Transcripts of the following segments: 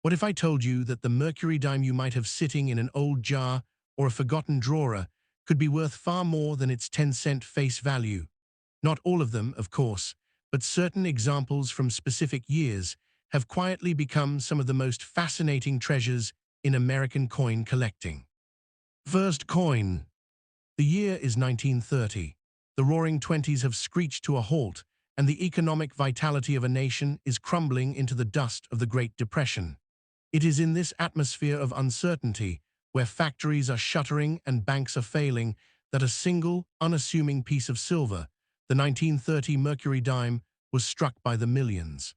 What if I told you that the Mercury dime you might have sitting in an old jar or a forgotten drawer could be worth far more than its 10-cent face value? Not all of them, of course, but certain examples from specific years have quietly become some of the most fascinating treasures in American coin collecting. First coin. The year is 1930. The Roaring Twenties have screeched to a halt, and the economic vitality of a nation is crumbling into the dust of the Great Depression. It is in this atmosphere of uncertainty, where factories are shuttering and banks are failing, that a single, unassuming piece of silver, the 1930 Mercury dime, was struck by the millions.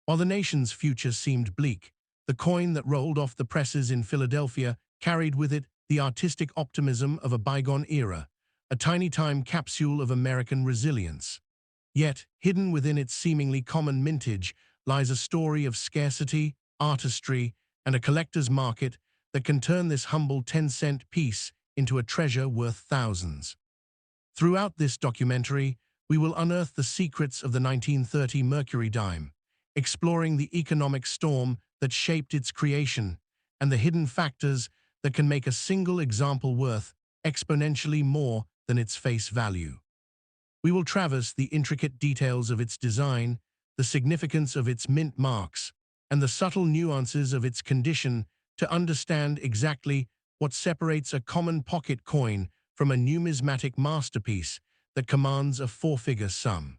While the nation's future seemed bleak, the coin that rolled off the presses in Philadelphia carried with it the artistic optimism of a bygone era, a tiny time capsule of American resilience. Yet, hidden within its seemingly common mintage lies a story of scarcity, artistry, and a collector's market that can turn this humble 10-cent piece into a treasure worth thousands. Throughout this documentary, we will unearth the secrets of the 1930 Mercury dime, exploring the economic storm that shaped its creation and the hidden factors that can make a single example worth exponentially more than its face value. We will traverse the intricate details of its design, the significance of its mint marks, and the subtle nuances of its condition to understand exactly what separates a common pocket coin from a numismatic masterpiece that commands a four-figure sum.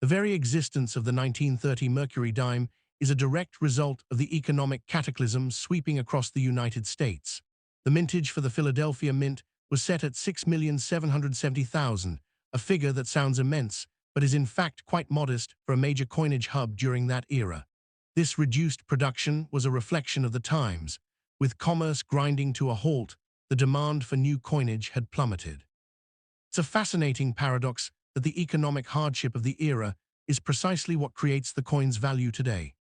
The very existence of the 1930 Mercury dime is a direct result of the economic cataclysm sweeping across the United States. The mintage for the Philadelphia Mint was set at 6,770,000, a figure that sounds immense, but is in fact quite modest for a major coinage hub during that era. This reduced production was a reflection of the times. With commerce grinding to a halt, the demand for new coinage had plummeted. It's a fascinating paradox that the economic hardship of the era is precisely what creates the coin's value today.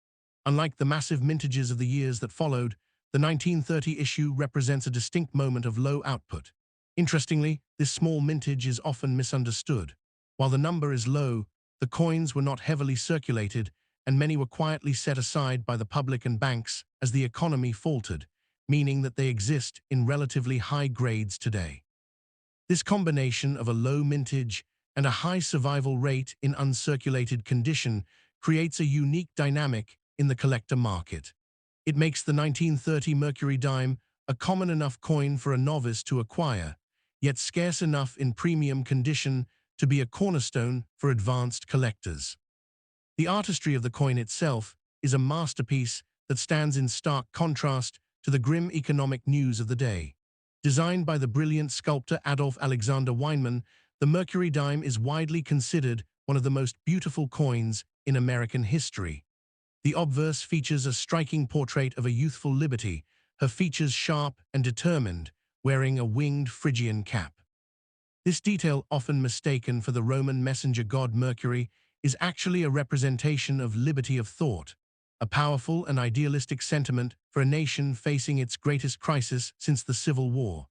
Unlike the massive mintages of the years that followed, the 1930 issue represents a distinct moment of low output. Interestingly, this small mintage is often misunderstood. While the number is low, the coins were not heavily circulated, and many were quietly set aside by the public and banks as the economy faltered, meaning that they exist in relatively high grades today. This combination of a low mintage and a high survival rate in uncirculated condition creates a unique dynamic in the collector market. It makes the 1930 Mercury dime a common enough coin for a novice to acquire, yet scarce enough in premium condition to be a cornerstone for advanced collectors. The artistry of the coin itself is a masterpiece that stands in stark contrast to the grim economic news of the day. Designed by the brilliant sculptor Adolf Alexander Weinman, the Mercury dime is widely considered one of the most beautiful coins in American history. The obverse features a striking portrait of a youthful Liberty, her features sharp and determined, wearing a winged Phrygian cap. This detail, often mistaken for the Roman messenger god Mercury, is actually a representation of liberty of thought, a powerful and idealistic sentiment for a nation facing its greatest crisis since the Civil War.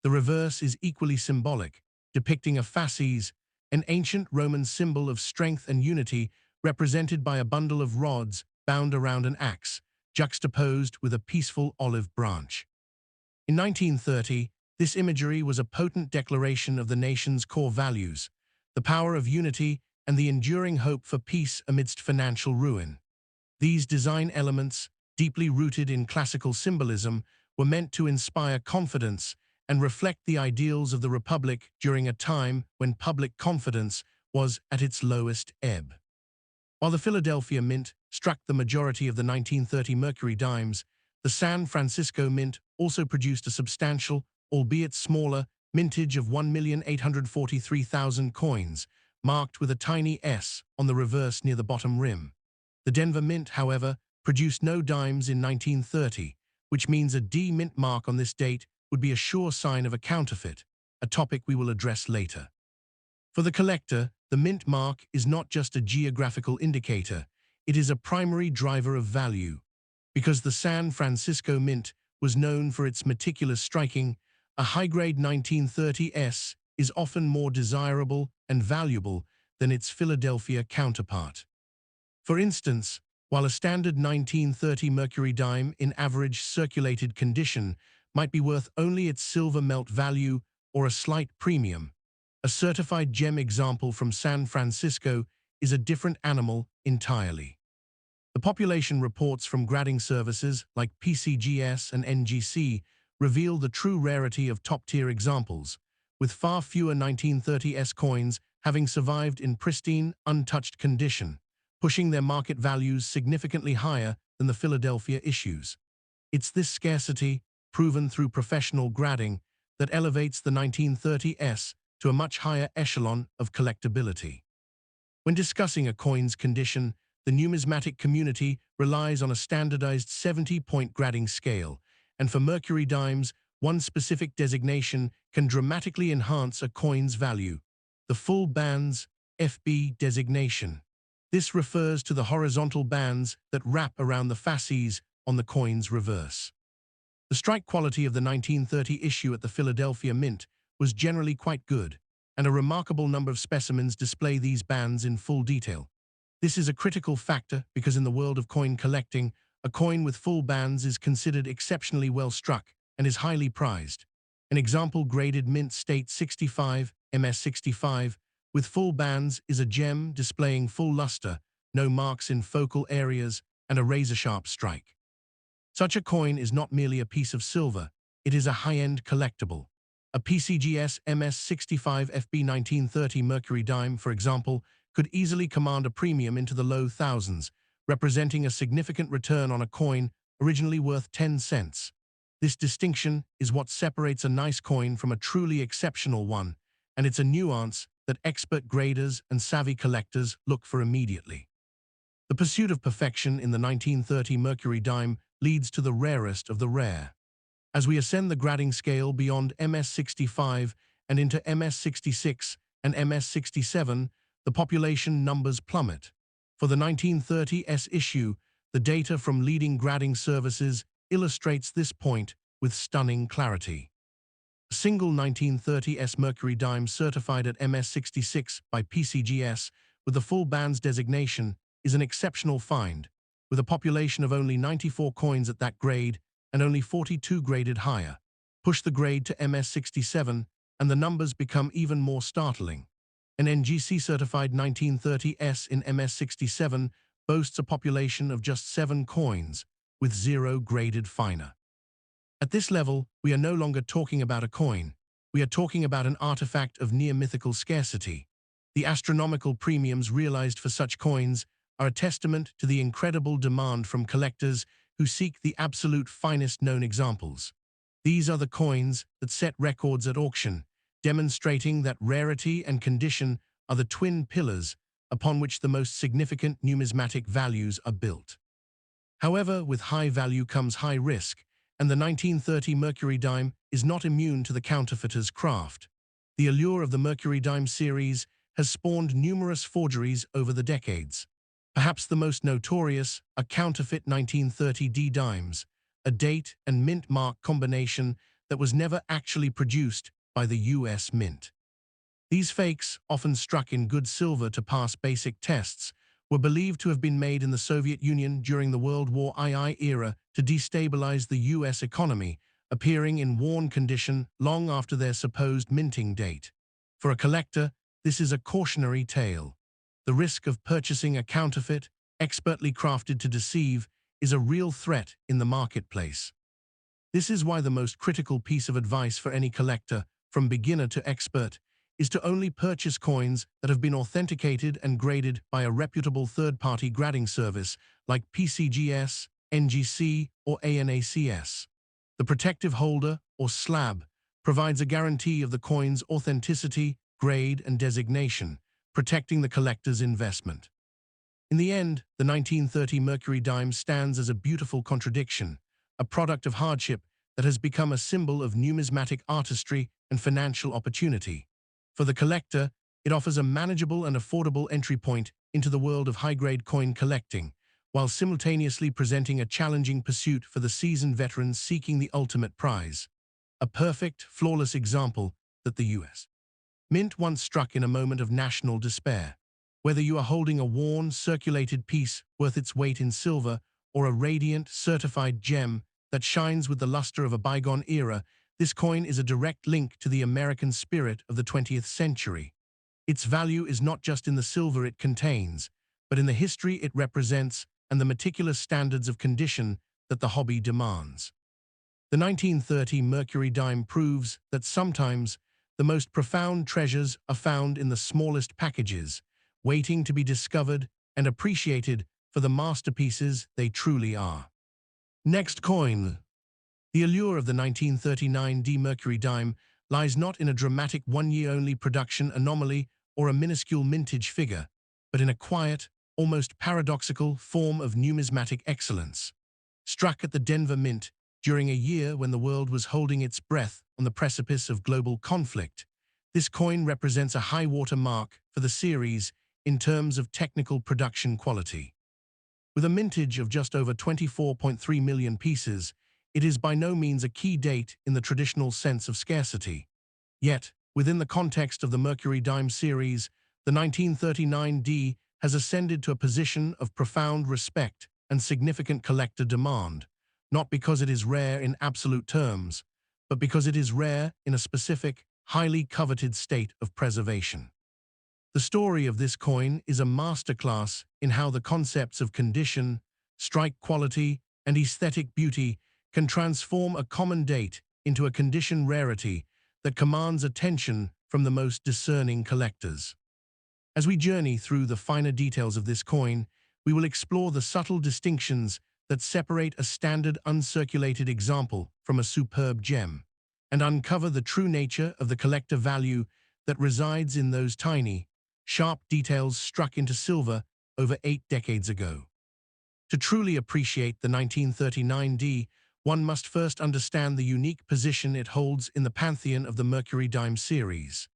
The reverse is equally symbolic, depicting a fasces, an ancient Roman symbol of strength and unity represented by a bundle of rods bound around an axe, juxtaposed with a peaceful olive branch. In 1930, this imagery was a potent declaration of the nation's core values, the power of unity and the enduring hope for peace amidst financial ruin. These design elements, deeply rooted in classical symbolism, were meant to inspire confidence and reflect the ideals of the Republic during a time when public confidence was at its lowest ebb. While the Philadelphia Mint struck the majority of the 1930 Mercury dimes, the San Francisco Mint also produced a substantial, albeit smaller, mintage of 1,843,000 coins, marked with a tiny S on the reverse near the bottom rim. The Denver Mint, however, produced no dimes in 1930, which means a D mint mark on this date would be a sure sign of a counterfeit, a topic we will address later. For the collector, the mint mark is not just a geographical indicator, it is a primary driver of value. Because the San Francisco Mint was known for its meticulous striking, a high-grade 1930 S is often more desirable and valuable than its Philadelphia counterpart. For instance, While a standard 1930 Mercury dime in average circulated condition might be worth only its silver melt value or a slight premium, a certified gem example from San Francisco is a different animal entirely. The population reports from grading services like PCGS and NGC reveal the true rarity of top-tier examples, with far fewer 1930s coins having survived in pristine, untouched condition, pushing their market values significantly higher than the Philadelphia issues. It's this scarcity, proven through professional grading, that elevates the 1930s to a much higher echelon of collectability. When discussing a coin's condition, the numismatic community relies on a standardized 70-point grading scale, and for Mercury dimes, one specific designation can dramatically enhance a coin's value: the full bands FB designation. This refers to the horizontal bands that wrap around the fasces on the coin's reverse. The strike quality of the 1930 issue at the Philadelphia Mint was generally quite good, and a remarkable number of specimens display these bands in full detail. This is a critical factor because in the world of coin collecting, a coin with full bands is considered exceptionally well struck and is highly prized. An example graded Mint State 65, MS65, with full bands is a gem displaying full luster, no marks in focal areas, and a razor-sharp strike. Such a coin is not merely a piece of silver, it is a high-end collectible. A PCGS MS65 FB 1930 Mercury dime, for example, could easily command a premium into the low thousands, representing a significant return on a coin originally worth 10 cents. This distinction is what separates a nice coin from a truly exceptional one, and it's a nuance that expert graders and savvy collectors look for immediately. The pursuit of perfection in the 1930 Mercury dime leads to the rarest of the rare. As we ascend the grading scale beyond MS65 and into MS66 and MS67, the population numbers plummet. For the 1930s issue, the data from leading grading services illustrates this point with stunning clarity. A single 1930s Mercury dime certified at MS66 by PCGS with the full bands designation is an exceptional find, with a population of only 94 coins at that grade and only 42 graded higher. Push the grade to MS67 and the numbers become even more startling. An NGC-certified 1930s in MS67 boasts a population of just 7 coins, with 0 graded finer. At this level, we are no longer talking about a coin. We are talking about an artifact of near-mythical scarcity. The astronomical premiums realized for such coins are a testament to the incredible demand from collectors who seek the absolute finest known examples. These are the coins that set records at auction, demonstrating that rarity and condition are the twin pillars upon which the most significant numismatic values are built. However, with high value comes high risk, and the 1930 Mercury dime is not immune to the counterfeiter's craft. The allure of the Mercury dime series has spawned numerous forgeries over the decades. Perhaps the most notorious are counterfeit 1930 D dimes, a date and mint mark combination that was never actually produced by the US Mint. These fakes, often struck in good silver to pass basic tests, were believed to have been made in the Soviet Union during the World War II era to destabilize the US economy, appearing in worn condition long after their supposed minting date. For a collector, this is a cautionary tale. The risk of purchasing a counterfeit, expertly crafted to deceive, is a real threat in the marketplace. This is why the most critical piece of advice for any collector, from beginner to expert, is to only purchase coins that have been authenticated and graded by a reputable third-party grading service like PCGS, NGC, or ANACS. The protective holder, or slab, provides a guarantee of the coin's authenticity, grade, and designation, protecting the collector's investment. In the end, the 1930 Mercury dime stands as a beautiful contradiction, a product of hardship that has become a symbol of numismatic artistry and financial opportunity. For the collector, it offers a manageable and affordable entry point into the world of high-grade coin collecting, while simultaneously presenting a challenging pursuit for the seasoned veterans seeking the ultimate prize. A perfect, flawless example that the US Mint once struck in a moment of national despair. Whether you are holding a worn, circulated piece worth its weight in silver or a radiant, certified gem that shines with the luster of a bygone era, this coin is a direct link to the American spirit of the 20th century. Its value is not just in the silver it contains, but in the history it represents and the meticulous standards of condition that the hobby demands. The 1930 Mercury Dime proves that sometimes the most profound treasures are found in the smallest packages, waiting to be discovered and appreciated for the masterpieces they truly are. Next coin. The allure of the 1939 Mercury Dime lies not in a dramatic one-year-only production anomaly or a minuscule mintage figure, but in a quiet, almost paradoxical form of numismatic excellence. Struck at the Denver Mint during a year when the world was holding its breath on the precipice of global conflict, this coin represents a high-water mark for the series in terms of technical production quality. With a mintage of just over 24.3 million pieces, it is by no means a key date in the traditional sense of scarcity. Yet, within the context of the Mercury Dime series, the 1939 has ascended to a position of profound respect and significant collector demand, not because it is rare in absolute terms, but because it is rare in a specific, highly coveted state of preservation. The story of this coin is a masterclass in how the concepts of condition, strike quality, and aesthetic beauty can transform a common date into a condition rarity that commands attention from the most discerning collectors. As we journey through the finer details of this coin, we will explore the subtle distinctions that separate a standard uncirculated example from a superb gem, and uncover the true nature of the collector value that resides in those tiny, sharp details struck into silver over 8 decades ago. To truly appreciate the 1939 one must first understand the unique position it holds in the pantheon of the Mercury Dime series.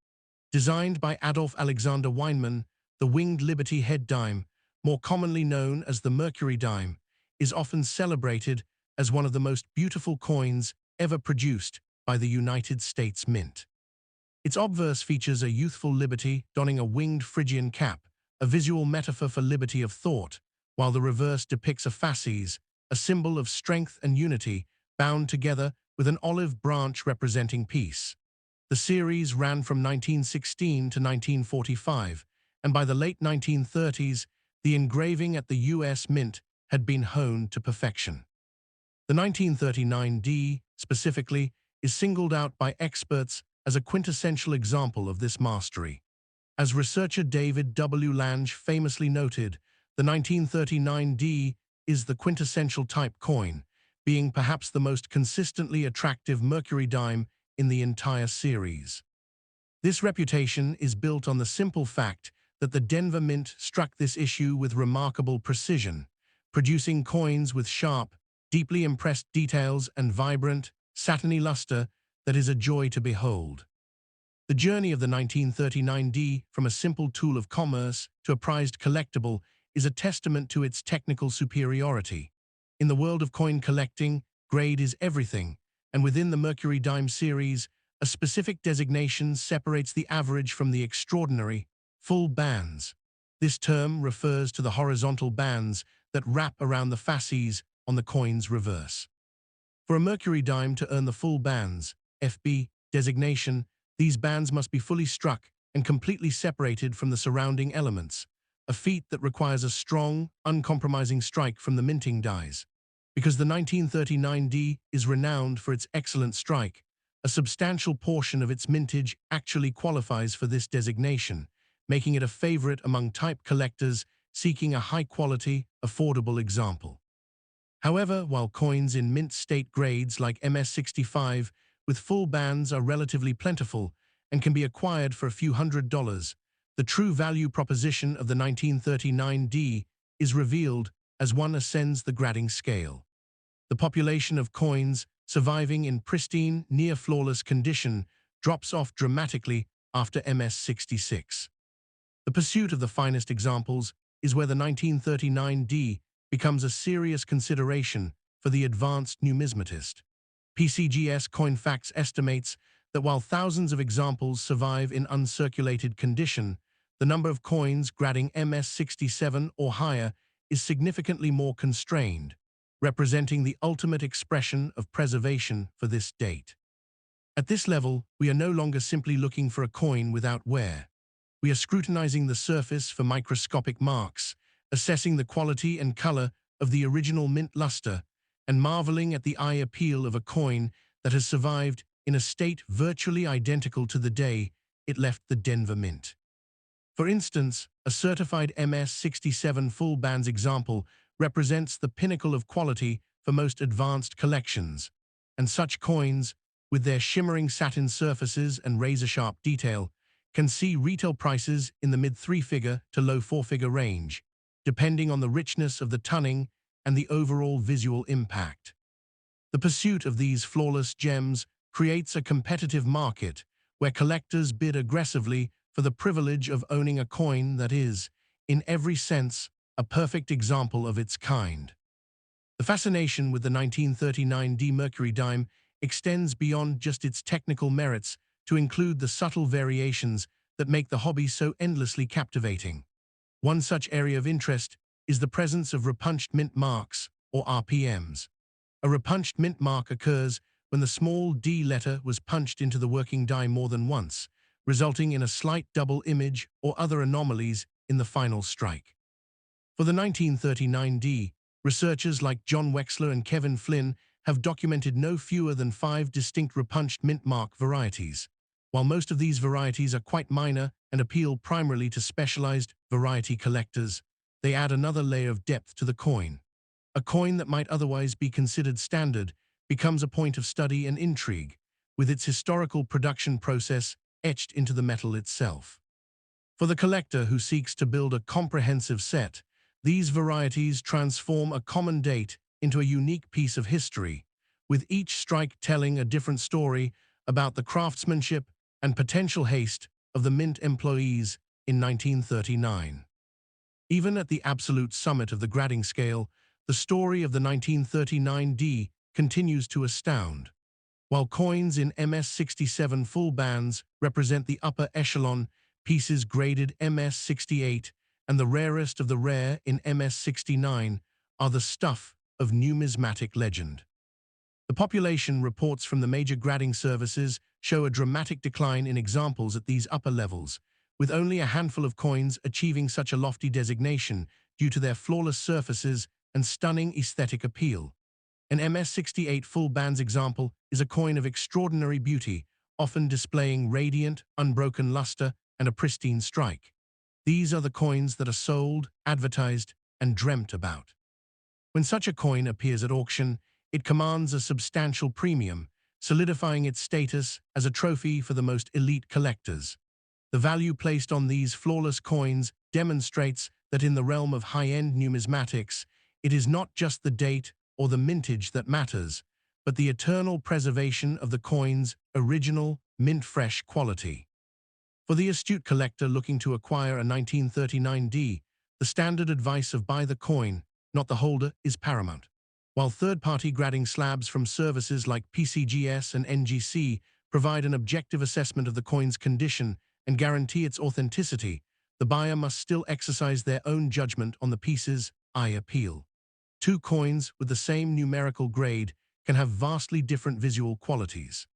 Designed by Adolf Alexander Weinman, the Winged Liberty Head Dime, more commonly known as the Mercury Dime, is often celebrated as one of the most beautiful coins ever produced by the United States Mint. Its obverse features a youthful liberty donning a winged Phrygian cap, a visual metaphor for liberty of thought, while the reverse depicts a fasces, a symbol of strength and unity, bound together with an olive branch representing peace. The series ran from 1916 to 1945, and by the late 1930s, the engraving at the U.S. Mint had been honed to perfection. The 1939 specifically, is singled out by experts as a quintessential example of this mastery. As researcher David W. Lange famously noted, the 1939 is the quintessential type coin, being perhaps the most consistently attractive Mercury Dime in the entire series. This reputation is built on the simple fact that the Denver Mint struck this issue with remarkable precision, producing coins with sharp, deeply impressed details and vibrant, satiny luster that is a joy to behold. The journey of the 1939 from a simple tool of commerce to a prized collectible is a testament to its technical superiority. In the world of coin collecting, grade is everything, and within the Mercury Dime series, a specific designation separates the average from the extraordinary: full bands. This term refers to the horizontal bands that wrap around the fasces on the coin's reverse. For a Mercury Dime to earn the full bands, FB, designation, these bands must be fully struck and completely separated from the surrounding elements, a feat that requires a strong, uncompromising strike from the minting dies. Because the 1939 is renowned for its excellent strike, a substantial portion of its mintage actually qualifies for this designation, making it a favorite among type collectors seeking a high-quality, affordable example. However, while coins in mint state grades like MS-65 with full bands are relatively plentiful and can be acquired for a few $100s, the true value proposition of the 1939 is revealed as one ascends the grading scale. The population of coins surviving in pristine, near-flawless condition drops off dramatically after MS-66. The pursuit of the finest examples is where the 1939 becomes a serious consideration for the advanced numismatist. PCGS CoinFacts estimates that while thousands of examples survive in uncirculated condition, the number of coins grading MS67 or higher is significantly more constrained, representing the ultimate expression of preservation for this date. At this level, we are no longer simply looking for a coin without wear. We are scrutinizing the surface for microscopic marks, assessing the quality and color of the original mint luster, and marveling at the eye appeal of a coin that has survived in a state virtually identical to the day it left the Denver Mint. For instance, a certified MS67 full bands example represents the pinnacle of quality for most advanced collections, and such coins, with their shimmering satin surfaces and razor-sharp detail, can see retail prices in the mid-three-figure to low four-figure range, depending on the richness of the tunning and the overall visual impact. The pursuit of these flawless gems creates a competitive market where collectors bid aggressively for the privilege of owning a coin that is, in every sense, a perfect example of its kind. The fascination with the 1939 Mercury Dime extends beyond just its technical merits to include the subtle variations that make the hobby so endlessly captivating. One such area of interest is the presence of repunched mint marks, or RPMs. A repunched mint mark occurs when the small D letter was punched into the working die more than once, resulting in a slight double image or other anomalies in the final strike. For the 1939 D, researchers like John Wexler and Kevin Flynn have documented no fewer than 5 distinct repunched mint mark varieties. While most of these varieties are quite minor and appeal primarily to specialized variety collectors, they add another layer of depth to the coin. A coin that might otherwise be considered standard becomes a point of study and intrigue, with its historical production process etched into the metal itself. For the collector who seeks to build a comprehensive set, these varieties transform a common date into a unique piece of history, with each strike telling a different story about the craftsmanship and potential haste of the mint employees in 1939. Even at the absolute summit of the grading scale, the story of the 1939 D continues to astound. While coins in MS67 full bands represent the upper echelon, pieces graded MS68 and the rarest of the rare in MS69 are the stuff of numismatic legend. The population reports from the major grading services show a dramatic decline in examples at these upper levels, with only a handful of coins achieving such a lofty designation due to their flawless surfaces and stunning aesthetic appeal. An MS68 full bands example is a coin of extraordinary beauty, often displaying radiant, unbroken luster and a pristine strike. These are the coins that are sold, advertised, and dreamt about. When such a coin appears at auction, it commands a substantial premium, solidifying its status as a trophy for the most elite collectors. The value placed on these flawless coins demonstrates that in the realm of high-end numismatics, it is not just the date or the mintage that matters, but the eternal preservation of the coin's original, mint-fresh quality. For the astute collector looking to acquire a 1939 D, the standard advice of buy the coin, not the holder, is paramount. While third-party grading slabs from services like PCGS and NGC provide an objective assessment of the coin's condition and guarantee its authenticity, the buyer must still exercise their own judgment on the piece's eye appeal. Two coins with the same numerical grade can have vastly different visual qualities.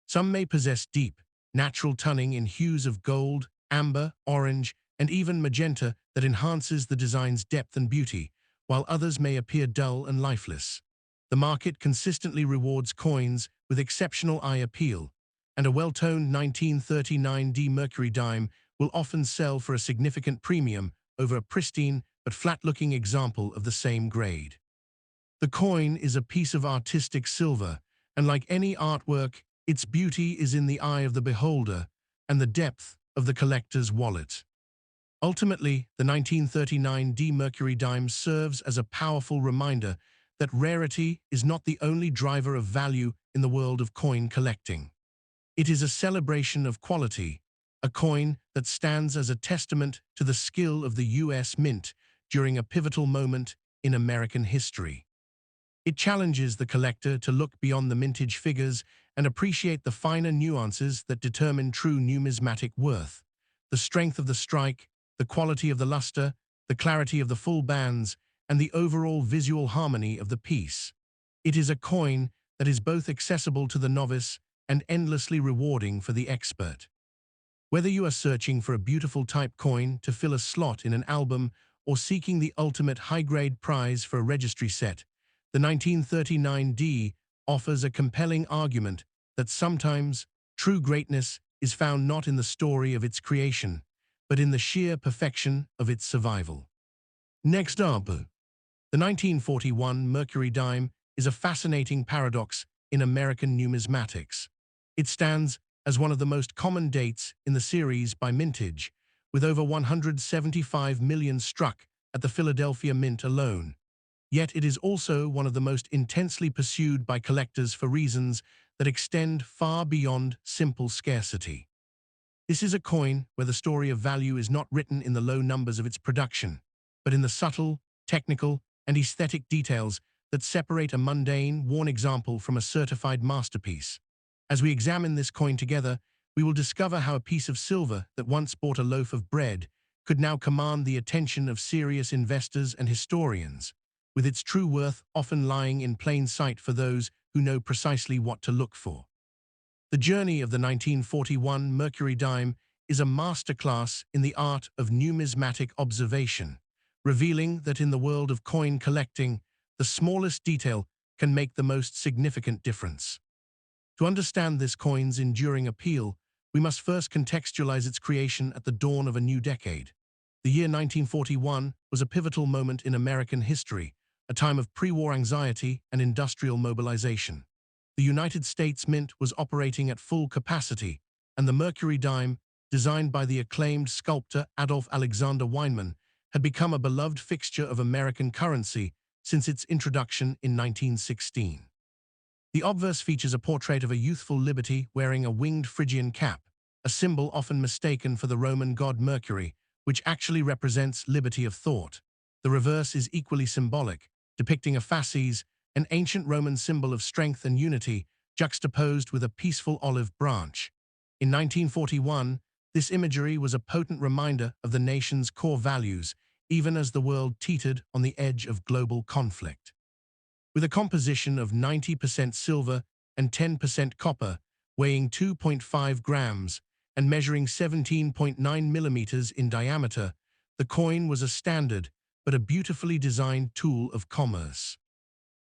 Some may possess deep, natural tunning in hues of gold, amber, orange, and even magenta that enhances the design's depth and beauty, while others may appear dull and lifeless. The market consistently rewards coins with exceptional eye appeal, and a well-toned 1939 D Mercury Dime will often sell for a significant premium over a pristine but flat-looking example of the same grade. The coin is a piece of artistic silver, and like any artwork, its beauty is in the eye of the beholder and the depth of the collector's wallet. Ultimately, the 1939 D Mercury Dime serves as a powerful reminder that rarity is not the only driver of value in the world of coin collecting. It is a celebration of quality, a coin that stands as a testament to the skill of the U.S. Mint during a pivotal moment in American history. It challenges the collector to look beyond the mintage figures and appreciate the finer nuances that determine true numismatic worth. the strength of the strike, the quality of the luster, the clarity of the full bands, and the overall visual harmony of the piece. It is a coin that is both accessible to the novice and endlessly rewarding for the expert. Whether you are searching for a beautiful type coin to fill a slot in an album or seeking the ultimate high-grade prize for a registry set, the 1939D offers a compelling argument that sometimes true greatness is found not in the story of its creation, but in the sheer perfection of its survival. Next up, the 1941 Mercury Dime is a fascinating paradox in American numismatics. It stands as one of the most common dates in the series by mintage, with over 175 million struck at the Philadelphia Mint alone. Yet it is also one of the most intensely pursued by collectors for reasons that extend far beyond simple scarcity. This is a coin where the story of value is not written in the low numbers of its production, but in the subtle, technical, and aesthetic details that separate a mundane, worn example from a certified masterpiece. As we examine this coin together, we will discover how a piece of silver that once bought a loaf of bread could now command the attention of serious investors and historians, with its true worth often lying in plain sight for those who know precisely what to look for. The journey of the 1941 Mercury Dime is a masterclass in the art of numismatic observation, revealing that in the world of coin collecting, the smallest detail can make the most significant difference. To understand this coin's enduring appeal, we must first contextualize its creation at the dawn of a new decade. The year 1941 was a pivotal moment in American history, a time of pre-war anxiety and industrial mobilization. The United States Mint was operating at full capacity, and the Mercury Dime, designed by the acclaimed sculptor Adolph Alexander Weinman, had become a beloved fixture of American currency since its introduction in 1916. The obverse features a portrait of a youthful Liberty wearing a winged Phrygian cap, a symbol often mistaken for the Roman god Mercury, which actually represents liberty of thought. The reverse is equally symbolic, depicting a fasces, an ancient Roman symbol of strength and unity, juxtaposed with a peaceful olive branch. In 1941, this imagery was a potent reminder of the nation's core values, even as the world teetered on the edge of global conflict. With a composition of 90% silver and 10% copper, weighing 2.5 grams and measuring 17.9 millimeters in diameter, the coin was a standard but a beautifully designed tool of commerce.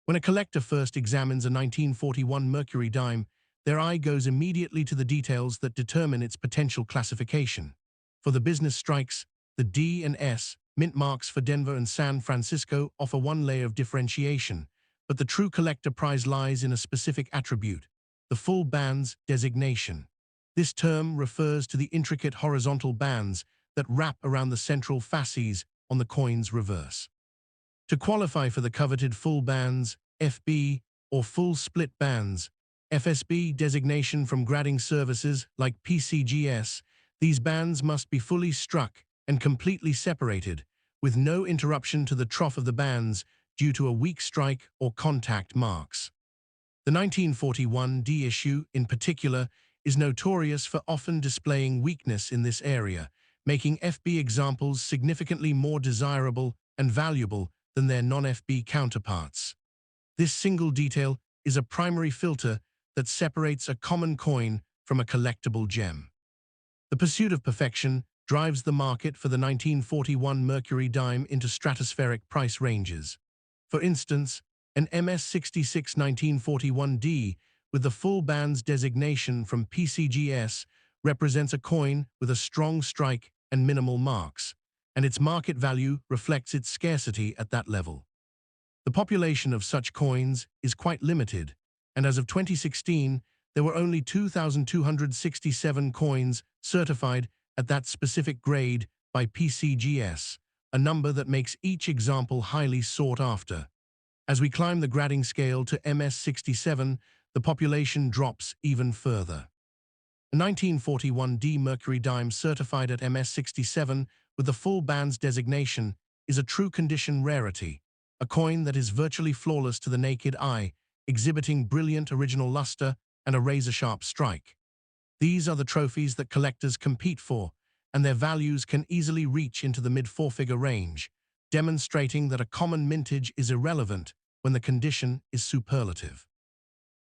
When a collector first examines a 1941 Mercury Dime, their eye goes immediately to the details that determine its potential classification. For the business strikes, the D and S, mint marks for Denver and San Francisco, offer one layer of differentiation, but the true collector prize lies in a specific attribute, the full bands designation. This term refers to the intricate horizontal bands that wrap around the central fasces on the coin's reverse. To qualify for the coveted full bands, FB, or full split bands, FSB designation from grading services like PCGS, these bands must be fully struck and completely separated, with no interruption to the trough of the bands due to a weak strike or contact marks. The 1941 D issue, in particular, is notorious for often displaying weakness in this area, making FB examples significantly more desirable and valuable than their non-FB counterparts. This single detail is a primary filter that separates a common coin from a collectible gem. The pursuit of perfection drives the market for the 1941 Mercury Dime into stratospheric price ranges. For instance, an MS66 1941D with the full bands designation from PCGS represents a coin with a strong strike and minimal marks, and its market value reflects its scarcity at that level. The population of such coins is quite limited, and as of 2016, there were only 2,267 coins certified at that specific grade by PCGS, a number that makes each example highly sought after. As we climb the grading scale to MS67, the population drops even further. A 1941 D Mercury Dime certified at MS67 with the full bands designation is a true condition rarity, a coin that is virtually flawless to the naked eye, exhibiting brilliant original luster and a razor-sharp strike. These are the trophies that collectors compete for, and their values can easily reach into the mid-four-figure range, demonstrating that a common mintage is irrelevant when the condition is superlative.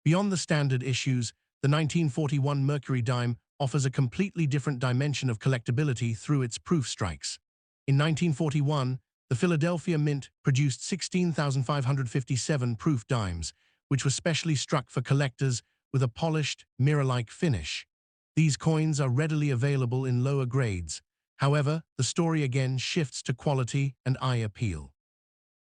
Beyond the standard issues, the 1941 Mercury Dime offers a completely different dimension of collectability through its proof strikes. In 1941, the Philadelphia Mint produced 16,557 proof dimes, which were specially struck for collectors with a polished, mirror-like finish. These coins are readily available in lower grades. However, the story again shifts to quality and eye appeal.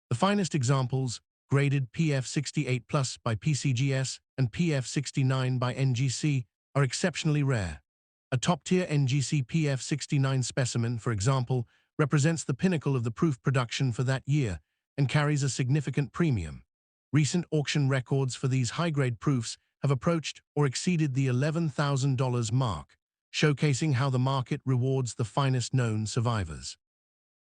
The finest examples, graded PF68 Plus by PCGS and PF69 by NGC, are exceptionally rare. A top-tier NGC PF69 specimen, for example, represents the pinnacle of the proof production for that year and carries a significant premium. Recent auction records for these high-grade proofs have approached or exceeded the $11,000 mark, showcasing how the market rewards the finest known survivors.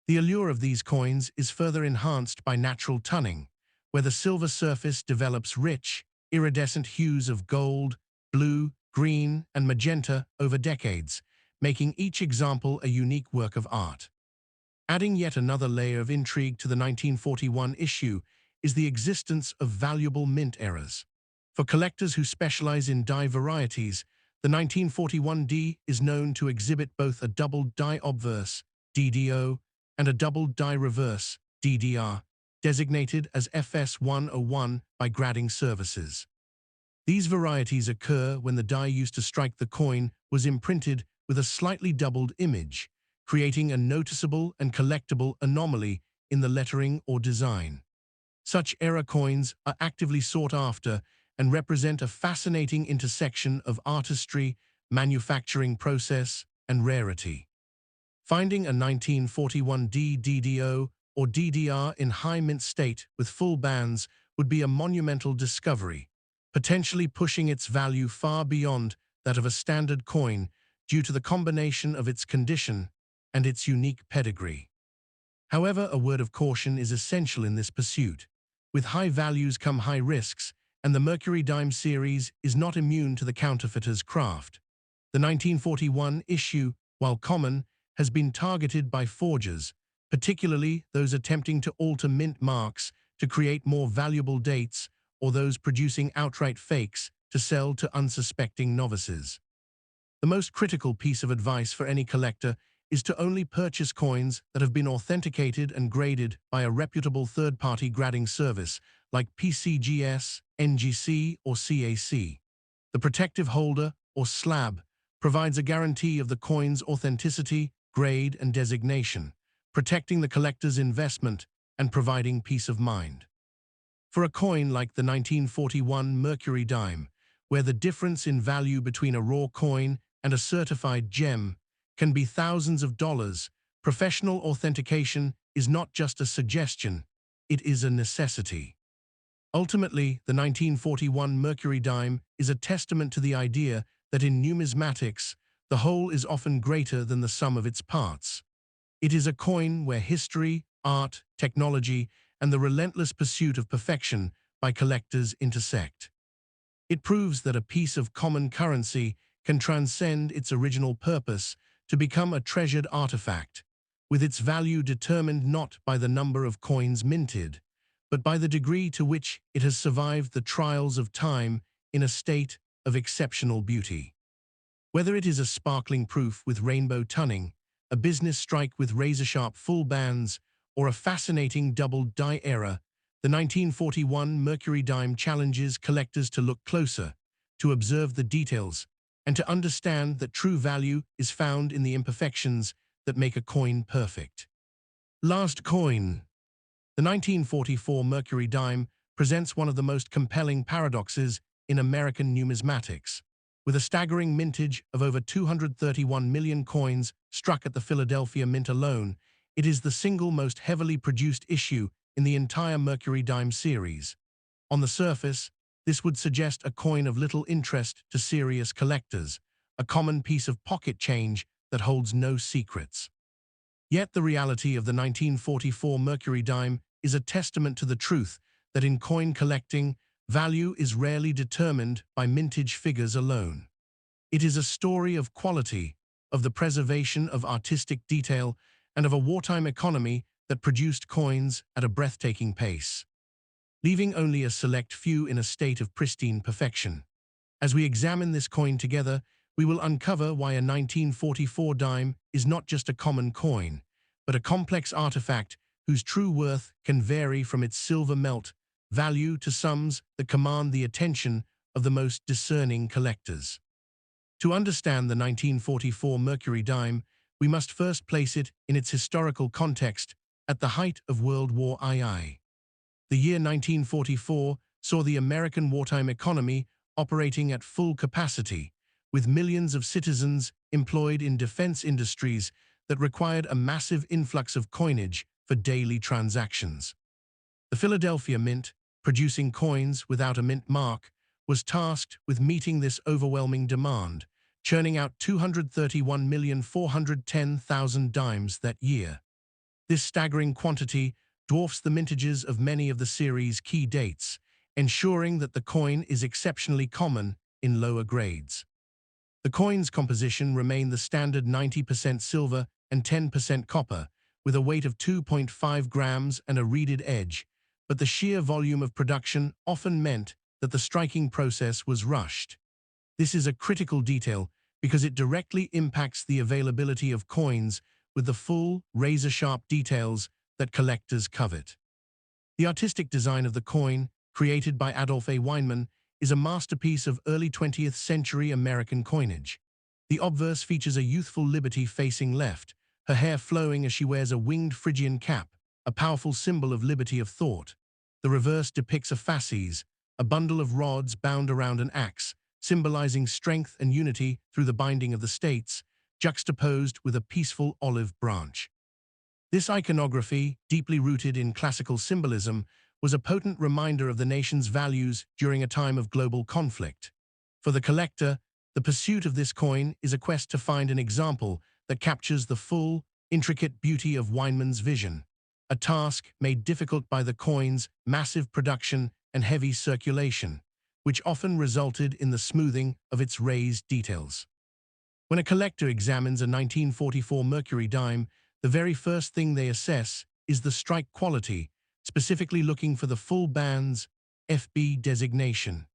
The allure of these coins is further enhanced by natural tunning, where the silver surface develops rich, iridescent hues of gold, blue, green, and magenta over decades, making each example a unique work of art. Adding yet another layer of intrigue to the 1941 issue is the existence of valuable mint errors. For collectors who specialize in die varieties, the 1941 D is known to exhibit both a double die obverse, DDO, and a double die reverse, DDR, designated as FS101 by grading services. These varieties occur when the die used to strike the coin was imprinted with a slightly doubled image, creating a noticeable and collectible anomaly in the lettering or design. Such error coins are actively sought after and represent a fascinating intersection of artistry, manufacturing process, and rarity. Finding a 1941 D DDO or DDR in high mint state with full bands would be a monumental discovery, potentially pushing its value far beyond that of a standard coin due to the combination of its condition and its unique pedigree. However, a word of caution is essential in this pursuit. With high values come high risks, and the Mercury Dime series is not immune to the counterfeiter's craft. The 1941 issue, while common, has been targeted by forgers, particularly those attempting to alter mint marks to create more valuable dates or those producing outright fakes to sell to unsuspecting novices. The most critical piece of advice for any collector is to only purchase coins that have been authenticated and graded by a reputable third-party grading service like PCGS, NGC, or CAC. The protective holder, or slab, provides a guarantee of the coin's authenticity, grade, and designation, protecting the collector's investment and providing peace of mind. For a coin like the 1941 Mercury Dime, where the difference in value between a raw coin and a certified gem can be thousands of dollars, professional authentication is not just a suggestion, it is a necessity. Ultimately, the 1941 Mercury Dime is a testament to the idea that in numismatics, the whole is often greater than the sum of its parts. It is a coin where history, art, technology, and the relentless pursuit of perfection by collectors intersect. It proves that a piece of common currency can transcend its original purpose to become a treasured artifact, with its value determined not by the number of coins minted, but by the degree to which it has survived the trials of time in a state of exceptional beauty. Whether it is a sparkling proof with rainbow tunning, a business strike with razor-sharp full bands, or a fascinating double die error, the 1941 Mercury Dime challenges collectors to look closer, to observe the details, and to understand that true value is found in the imperfections that make a coin perfect. Last coin. The 1944 Mercury Dime presents one of the most compelling paradoxes in American numismatics. With a staggering mintage of over 231 million coins struck at the Philadelphia Mint alone, it is the single most heavily produced issue in the entire Mercury Dime series. On the surface, this would suggest a coin of little interest to serious collectors, a common piece of pocket change that holds no secrets. Yet the reality of the 1944 Mercury Dime is a testament to the truth that in coin collecting, value is rarely determined by mintage figures alone. It is a story of quality, of the preservation of artistic detail and of a wartime economy that produced coins at a breathtaking pace, leaving only a select few in a state of pristine perfection. As we examine this coin together, we will uncover why a 1944 dime is not just a common coin, but a complex artifact whose true worth can vary from its silver melt value to sums that command the attention of the most discerning collectors. To understand the 1944 Mercury dime, we must first place it in its historical context at the height of World War II. The year 1944 saw the American wartime economy operating at full capacity, with millions of citizens employed in defense industries that required a massive influx of coinage for daily transactions. The Philadelphia Mint, producing coins without a mint mark, was tasked with meeting this overwhelming demand, churning out 231,410,000 dimes that year. This staggering quantity dwarfs the mintages of many of the series' key dates, ensuring that the coin is exceptionally common in lower grades. The coin's composition remained the standard 90% silver and 10% copper, with a weight of 2.5 grams and a reeded edge, but the sheer volume of production often meant that the striking process was rushed. This is a critical detail because it directly impacts the availability of coins with the full, razor-sharp details that collectors covet. The artistic design of the coin, created by Adolph A. Weinman, is a masterpiece of early 20th century American coinage. The obverse features a youthful Liberty facing left, her hair flowing as she wears a winged Phrygian cap, a powerful symbol of liberty of thought. The reverse depicts a fasces, a bundle of rods bound around an axe, symbolizing strength and unity through the binding of the states, juxtaposed with a peaceful olive branch. This iconography, deeply rooted in classical symbolism, was a potent reminder of the nation's values during a time of global conflict. For the collector, the pursuit of this coin is a quest to find an example that captures the full, intricate beauty of Weinman's vision, a task made difficult by the coin's massive production and heavy circulation, which often resulted in the smoothing of its raised details. When a collector examines a 1944 Mercury dime, the very first thing they assess is the strike quality, specifically looking for the full band's FB designation.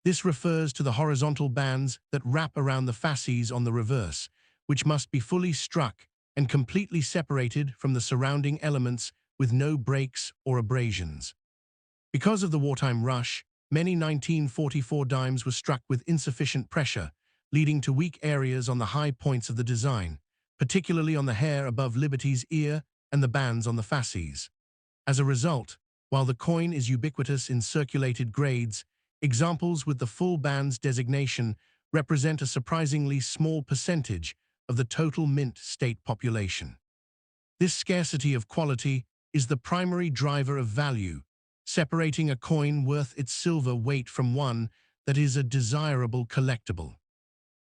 This refers to the horizontal bands that wrap around the fasces on the reverse, which must be fully struck and completely separated from the surrounding elements with no breaks or abrasions. Because of the wartime rush, many 1944 dimes were struck with insufficient pressure, leading to weak areas on the high points of the design, particularly on the hair above Liberty's ear and the bands on the fasces. As a result, while the coin is ubiquitous in circulated grades, examples with the full band's designation represent a surprisingly small percentage of the total mint state population. This scarcity of quality is the primary driver of value, separating a coin worth its silver weight from one that is a desirable collectible.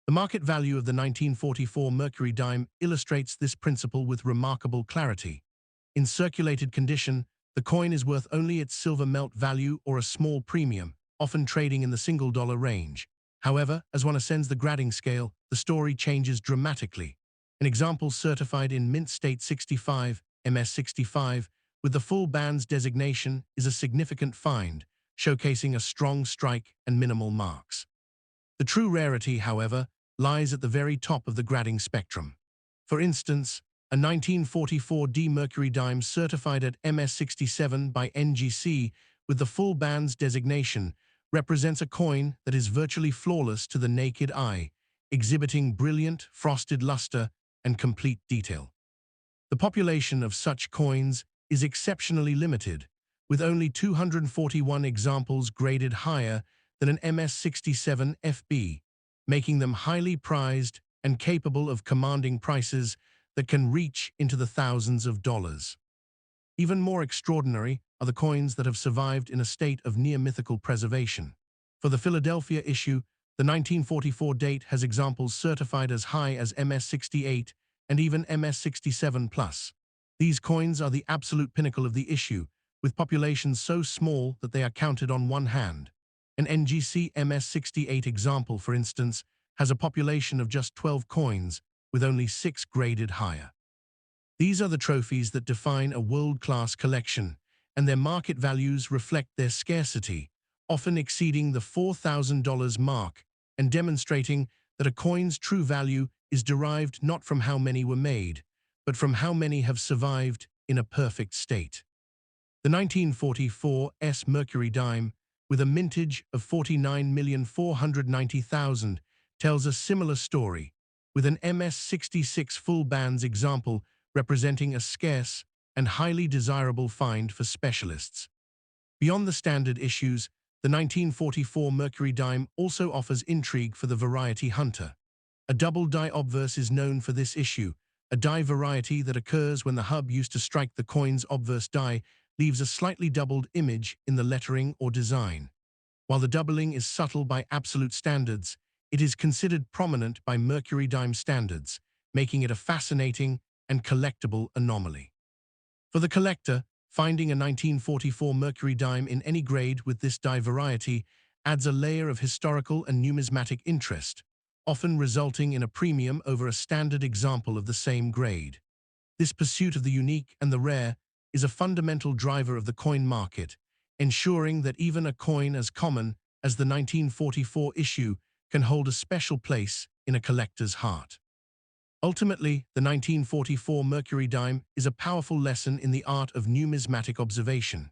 The market value of the 1944 Mercury dime illustrates this principle with remarkable clarity. In circulated condition, the coin is worth only its silver melt value or a small premium, often trading in the single-dollar range. However, as one ascends the grading scale, the story changes dramatically. An example certified in Mint State 65, MS65, with the full band's designation is a significant find, showcasing a strong strike and minimal marks. The true rarity, however, lies at the very top of the grading spectrum. For instance, a 1944 D Mercury dime certified at MS67 by NGC with the full band's designation represents a coin that is virtually flawless to the naked eye, exhibiting brilliant, frosted luster and complete detail. The population of such coins is exceptionally limited, with only 241 examples graded higher than an MS67 FB, making them highly prized and capable of commanding prices that can reach into the thousands of dollars. Even more extraordinary are the coins that have survived in a state of near-mythical preservation. For the Philadelphia issue, the 1944 date has examples certified as high as MS68 and even MS67+. These coins are the absolute pinnacle of the issue, with populations so small that they are counted on one hand. An NGC MS68 example, for instance, has a population of just 12 coins, with only 6 graded higher. These are the trophies that define a world-class collection, and their market values reflect their scarcity, often exceeding the $4,000 mark and demonstrating that a coin's true value is derived not from how many were made, but from how many have survived in a perfect state. The 1944 Mercury Dime, with a mintage of 49,490,000, tells a similar story, with an MS-66 full bands example representing a scarce and highly desirable find for specialists. Beyond the standard issues, the 1944 Mercury Dime also offers intrigue for the variety hunter. A double die obverse is known for this issue. A die variety that occurs when the hub used to strike the coin's obverse die leaves a slightly doubled image in the lettering or design. While the doubling is subtle by absolute standards, it is considered prominent by Mercury Dime standards, making it a fascinating and collectible anomaly. For the collector, finding a 1944 Mercury Dime in any grade with this die variety adds a layer of historical and numismatic interest, often resulting in a premium over a standard example of the same grade. This pursuit of the unique and the rare is a fundamental driver of the coin market, ensuring that even a coin as common as the 1944 issue can hold a special place in a collector's heart. Ultimately, the 1944 Mercury Dime is a powerful lesson in the art of numismatic observation.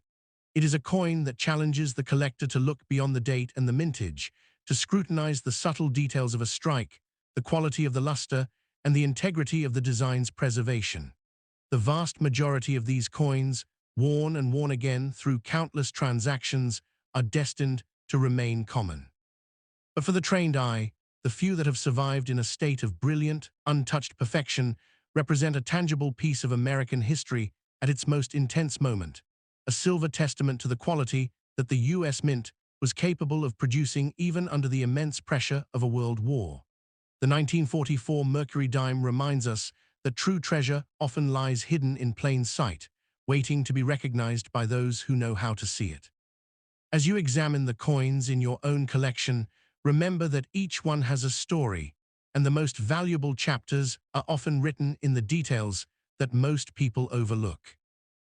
It is a coin that challenges the collector to look beyond the date and the mintage, to scrutinize the subtle details of a strike, the quality of the luster, and the integrity of the design's preservation. The vast majority of these coins, worn and worn again through countless transactions, are destined to remain common. But for the trained eye, the few that have survived in a state of brilliant, untouched perfection represent a tangible piece of American history at its most intense moment, a silver testament to the quality that the U.S. Mint was capable of producing even under the immense pressure of a world war. The 1944 Mercury Dime reminds us that true treasure often lies hidden in plain sight, waiting to be recognized by those who know how to see it. As you examine the coins in your own collection, remember that each one has a story, and the most valuable chapters are often written in the details that most people overlook.